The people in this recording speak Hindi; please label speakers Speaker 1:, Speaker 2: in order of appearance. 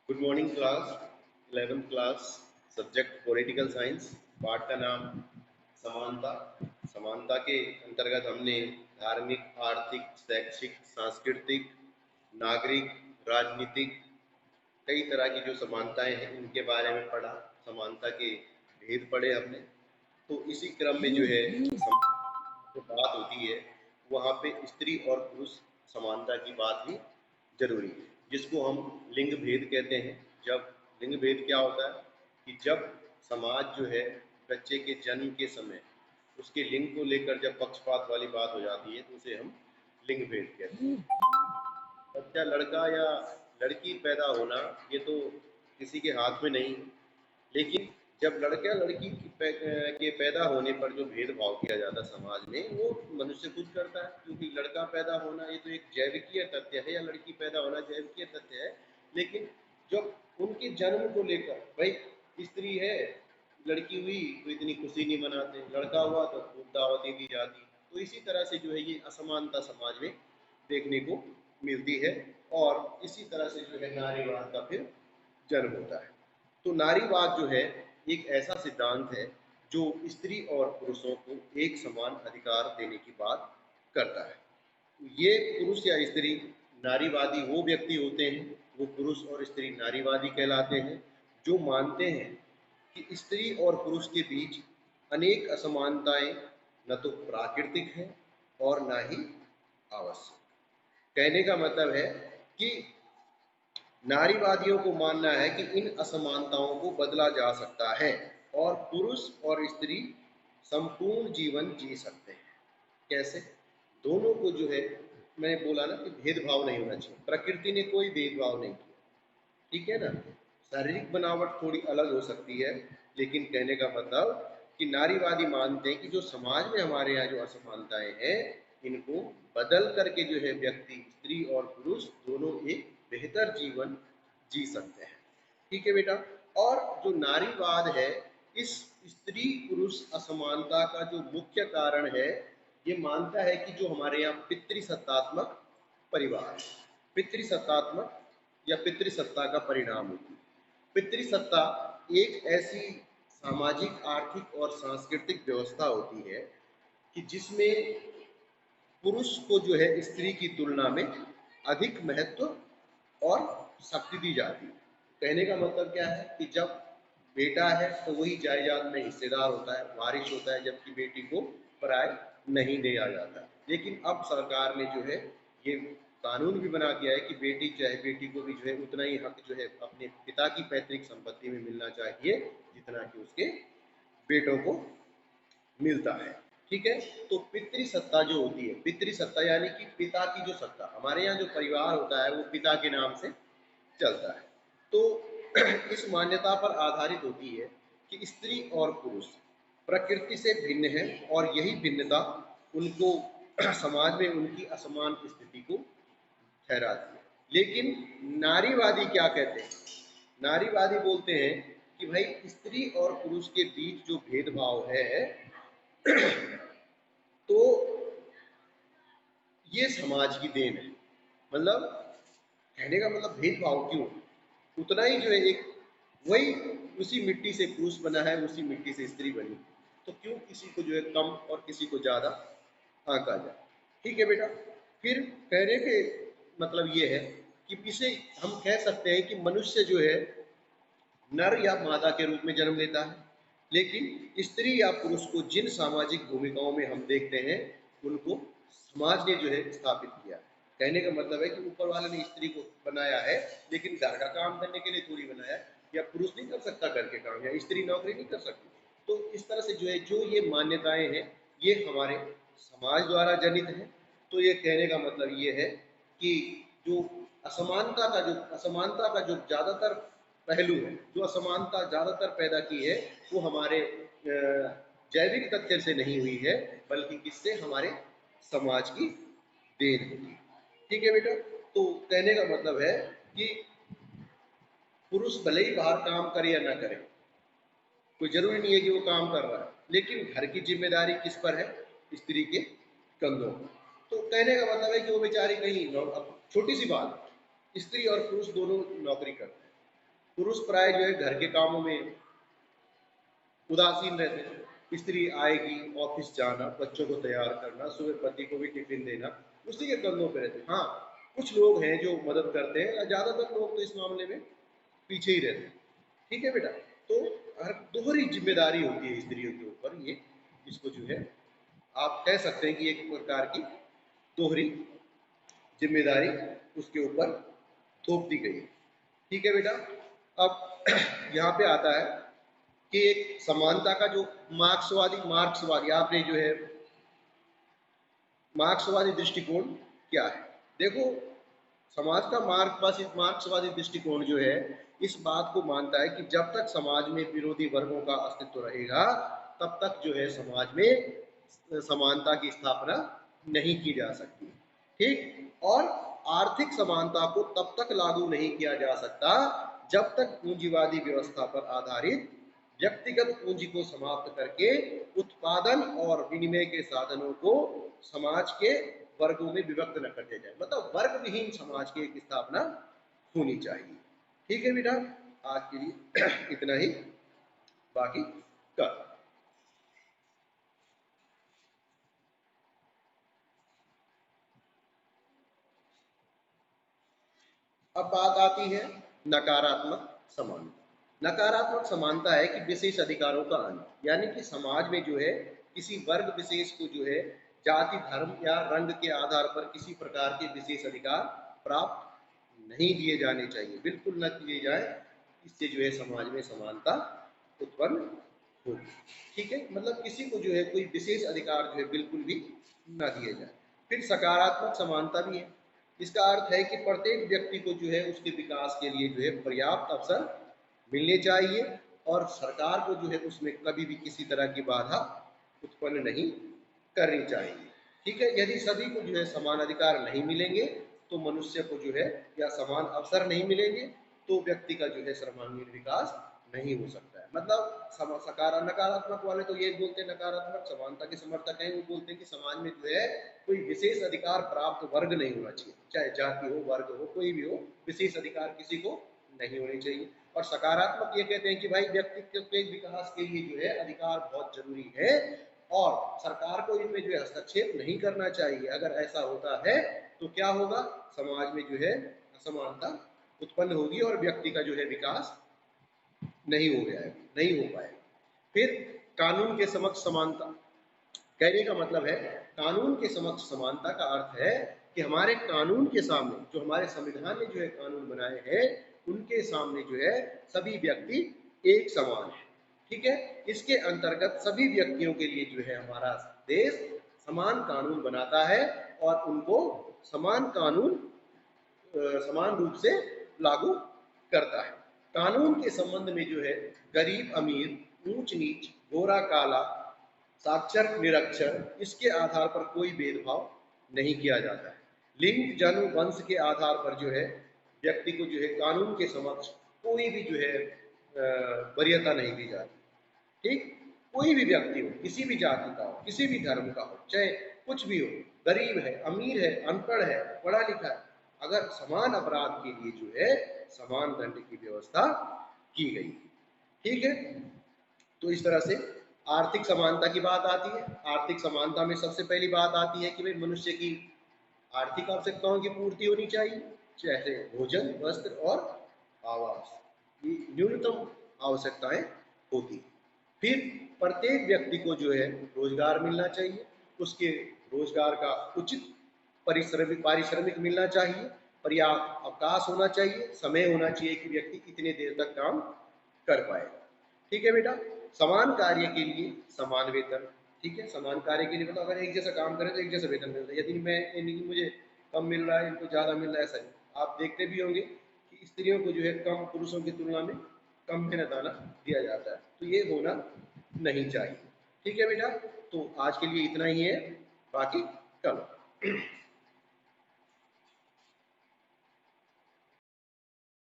Speaker 1: Good morning class 11th class. Subject political science. पाठ का नाम समानता। समानता के अंतर्गत हमने धार्मिक, आर्थिक, शैक्षिक, सांस्कृतिक, नागरिक, राजनीतिक कई तरह की जो समानताएं हैं उनके बारे में पढ़ा। समानता के भेद पढ़े हमने। तो इसी क्रम में जो है जो बात होती है वहाँ पे स्त्री और पुरुष समानता की बात भी जरूरी है, जिसको हम लिंग भेद कहते हैं। जब लिंग भेद क्या होता है कि जब समाज जो है बच्चे के जन्म के समय उसके लिंग को लेकर जब पक्षपात वाली बात हो जाती है तो उसे हम लिंग भेद कहते हैं। बच्चा लड़का या लड़की पैदा होना ये तो किसी के हाथ में नहीं है, लेकिन जब लड़का लड़की के पैदा होने पर जो भेदभाव किया जाता है समाज में वो मनुष्य खुद करता है, क्योंकि लड़का पैदा होना ये तो एक जैविकीय तथ्य है या लड़की पैदा होना जैविकीय तथ्य है। लेकिन जब उनके जन्म को लेकर भाई स्त्री है, लड़की हुई तो इतनी खुशी नहीं मनाते, लड़का हुआ तो खूब दावतें दी जाती। तो इसी तरह से जो है ये असमानता समाज में देखने को मिलती है और इसी तरह से जो है नारीवाद का फिर जन्म होता है। तो नारीवाद जो है एक ऐसा सिद्धांत है जो स्त्री और पुरुषों को एक समान अधिकार देने की बात करता है। ये पुरुष या स्त्री नारीवादी वो व्यक्ति होते हैं, वो पुरुष और स्त्री नारीवादी कहलाते हैं, जो मानते हैं कि स्त्री और पुरुष के बीच अनेक असमानताएं न तो प्राकृतिक हैं और न ही आवश्यक। कहने का मतलब है कि नारीवादियों को मानना है कि इन असमानताओं को बदला जा सकता है और पुरुष और स्त्री संपूर्ण जीवन जी सकते हैं। कैसे? दोनों को जो है, मैंने बोला ना कि भेदभाव नहीं होना चाहिए, प्रकृति ने कोई भेदभाव नहीं किया, ठीक है ना। शारीरिक बनावट थोड़ी अलग हो सकती है, लेकिन कहने का मतलब कि नारीवादी मानते हैं कि जो समाज में हमारे यहाँ जो असमानताएं हैं इनको बदल करके जो है व्यक्ति स्त्री और पुरुष दोनों एक बेहतर जीवन जी सकते हैं। ठीक है बेटा। और जो नारीवाद है, इस स्त्री पुरुष असमानता का जो मुख्य कारण है, ये मानता है कि जो हमारे यहाँ पितृसत्तात्मक परिवार है, पितृसत्तात्मक या पितृसत्ता का परिणाम होती है। पितृसत्ता एक ऐसी सामाजिक, आर्थिक और सांस्कृतिक व्यवस्था होती है कि जिसमें पुरुष को जो है स्त्री की तुलना में अधिक महत्व और शक्ति दी जाती है। कहने का मतलब क्या है कि जब बेटा है तो वही जायदाद में हिस्सेदार होता है, वारिस होता है, जबकि बेटी को पराय नहीं दिया जाता। लेकिन अब सरकार ने जो है ये कानून भी बना दिया है कि बेटी चाहे बेटी को भी जो है उतना ही हक जो है अपने पिता की पैतृक संपत्ति में मिलना चाहिए जितना कि उसके बेटों को मिलता है। ठीक है। तो पितृसत्ता जो होती है, पितृसत्ता यानी कि पिता की जो सत्ता, हमारे यहाँ जो परिवार होता है वो पिता के नाम से चलता है। तो इस मान्यता पर आधारित होती है कि स्त्री और पुरुष प्रकृति से भिन्न है और यही भिन्नता उनको समाज में उनकी असमान स्थिति को ठहराती है। लेकिन नारीवादी क्या कहते हैं? नारीवादी बोलते हैं कि भाई स्त्री और पुरुष के बीच जो भेदभाव है तो ये समाज की देन है। मतलब कहने का मतलब भेदभाव क्यों? उतना ही जो है एक वही उसी मिट्टी से पुरुष बना है, उसी मिट्टी से स्त्री बनी, तो क्यों किसी को जो है कम और किसी को ज्यादा आंका जाए? ठीक है बेटा। फिर कहने के मतलब ये है कि इसे हम कह सकते हैं कि मनुष्य जो है नर या मादा के रूप में जन्म लेता है, लेकिन स्त्री या पुरुष को जिन सामाजिक भूमिकाओं में हम देखते हैं उनको समाज ने जो है स्थापित किया। कहने का मतलब है कि ऊपर वाले ने स्त्री को बनाया है, लेकिन घर का काम करने के लिए थोड़ी बनाया, या पुरुष नहीं कर सकता घर के काम, या स्त्री नौकरी नहीं कर सकती। तो इस तरह से जो है जो ये मान्यताएं हैं ये हमारे समाज द्वारा जनित है। तो ये कहने का मतलब ये है कि जो असमानता का जो ज्यादातर पहलू है, जो असमानता ज्यादातर पैदा की है वो हमारे जैविक तथ्य से नहीं हुई है, बल्कि किससे? हमारे समाज की देन होती है। ठीक है बेटा। तो कहने का मतलब है कि पुरुष भले ही बाहर काम करे या ना करे, कोई जरूरी नहीं है कि वो काम कर रहा है, लेकिन घर की जिम्मेदारी किस पर है? स्त्री के कंधों पर। तो कहने का मतलब है कि वो बेचारी कहीं छोटी सी बात, स्त्री और पुरुष दोनों नौकरी करते हैं, पुरुष प्राय जो है घर के कामों में उदासीन रहते हैं। स्त्री आएगी, ऑफिस जाना, बच्चों को तैयार करना, सुबह पति को भी टिफिन देना, उसी के कंधों पे रहते हैं। हाँ, कुछ लोग हैं जो मदद करते हैं, ज़्यादातर लोग तो इस मामले में पीछे ही रहते हैं। ठीक है बेटा, तो हर दोहरी जिम्मेदारी होती है स्त्रियों के ऊपर, ये इसको जो है आप कह सकते हैं कि एक प्रकार की दोहरी जिम्मेदारी उसके ऊपर थोप दी गई है। ठीक है बेटा, अब यहाँ पे आता है कि एक समानता का जो मार्क्सवादी आपने जो है मार्क्सवादी दृष्टिकोण क्या है। देखो, समाज का मार्क्सवादी दृष्टिकोण जो है इस बात को मानता है कि जब तक समाज में विरोधी वर्गों का अस्तित्व रहेगा तब तक जो है समाज में समानता की स्थापना नहीं की जा सकती। ठीक, और आर्थिक समानता को तब तक लागू नहीं किया जा सकता जब तक पूंजीवादी व्यवस्था पर आधारित व्यक्तिगत पूंजी को समाप्त करके उत्पादन और विनिमय के साधनों को समाज के वर्गों में विभक्त न कर दिया जाए। मतलब वर्ग विहीन समाज की एक स्थापना होनी चाहिए। ठीक है बेटा, आज के लिए इतना ही, बाकी कल। अब बात आती है नकारात्मक समानता। नकारात्मक समानता है कि विशेष अधिकारों का अंत, यानी कि समाज में जो है किसी वर्ग विशेष को जो है जाति, धर्म या रंग के आधार पर किसी प्रकार के विशेष अधिकार प्राप्त नहीं दिए जाने चाहिए, बिल्कुल न दिए जाए। इससे जो है समाज में समानता उत्पन्न होगी। ठीक है, मतलब किसी को जो है कोई विशेष अधिकार जो है बिल्कुल भी न दिए जाए। फिर सकारात्मक समानता भी है। इसका अर्थ है कि प्रत्येक व्यक्ति को जो है उसके विकास के लिए जो है पर्याप्त अवसर मिलने चाहिए और सरकार को जो है उसमें कभी भी किसी तरह की बाधा उत्पन्न नहीं करनी चाहिए। ठीक है, यदि सभी को जो है समान अधिकार नहीं मिलेंगे तो मनुष्य को जो है या समान अवसर नहीं मिलेंगे तो व्यक्ति का जो है सर्वांगीण विकास नहीं हो सकता है। मतलब नकारात्मक वाले तो ये बोलते हैं, नकारात्मक समानता के समर्थक हैं, वो बोलते हैं कि समाज में जो है कोई विशेष अधिकार प्राप्त वर्ग नहीं होना चाहिए, चाहे जाति हो, वर्ग हो, कोई भी हो, विशेष अधिकार किसी को नहीं होने चाहिए। और सकारात्मक ये कहते हैं कि भाई व्यक्तित्व के विकास के लिए जो है अधिकार बहुत जरूरी है और सरकार को इनमें जो है हस्तक्षेप नहीं करना चाहिए। अगर ऐसा होता है तो क्या होगा, समाज में जो है असमानता उत्पन्न होगी और व्यक्ति का जो है विकास नहीं हो पाएगा। फिर कानून के समक्ष समानता, कहने का मतलब है कानून के समक्ष समानता का अर्थ है कि हमारे कानून के सामने, जो हमारे संविधान ने जो है कानून बनाए हैं, उनके सामने जो है सभी व्यक्ति एक समान है। ठीक है, इसके अंतर्गत सभी व्यक्तियों के लिए जो है हमारा देश समान कानून बनाता है और उनको समान कानून समान रूप से लागू करता है। कानून के संबंध में जो है गरीब अमीर, ऊंच नीच, गोरा काला, साक्षर निरक्षर, इसके आधार पर कोई भेदभाव नहीं किया जाता है। लिंग, जन्म, वंश के आधार पर जो है व्यक्ति को जो है कानून के समक्ष कोई भी जो है वरीयता नहीं दी जाती। ठीक, कोई भी व्यक्ति हो, किसी भी जाति का हो, किसी भी धर्म का हो, चाहे कुछ भी हो, गरीब है, अमीर है, अनपढ़ है, पढ़ा लिखा है, अगर समान अपराध के लिए जो है समान दंड की व्यवस्था की गई। ठीक है, तो इस तरह से आर्थिक समानता की बात आती है। आर्थिक समानता में सबसे पहली बात आती है कि भाई मनुष्य की आर्थिक आवश्यकताओं की पूर्ति होनी चाहिए, चाहे भोजन, वस्त्र और आवास, ये न्यूनतम आवश्यकताएं होती हैं। फिर प्रत्येक व्यक्ति को जो है रोजगार मिलना चाहिए, उसके रोजगार का उचित पारिश्रमिक मिलना चाहिए, पर्याप्त अवकाश होना चाहिए, समय होना चाहिए कि व्यक्ति कितने देर तक काम कर पाएगा। ठीक है बेटा, समान कार्य के लिए समान वेतन। ठीक है, समान कार्य के लिए मतलब अगर एक जैसा काम करें तो एक जैसा वेतन मिलता है। यदि मुझे कम मिल रहा है, इनको ज़्यादा मिल रहा है, ऐसा नहीं। आप देखते भी होंगे कि स्त्रियों को जो है कम, पुरुषों की तुलना में कम मेहनत आना दिया जाता है, तो ये होना नहीं चाहिए। ठीक है बेटा, तो आज के लिए इतना ही है, बाकी कल।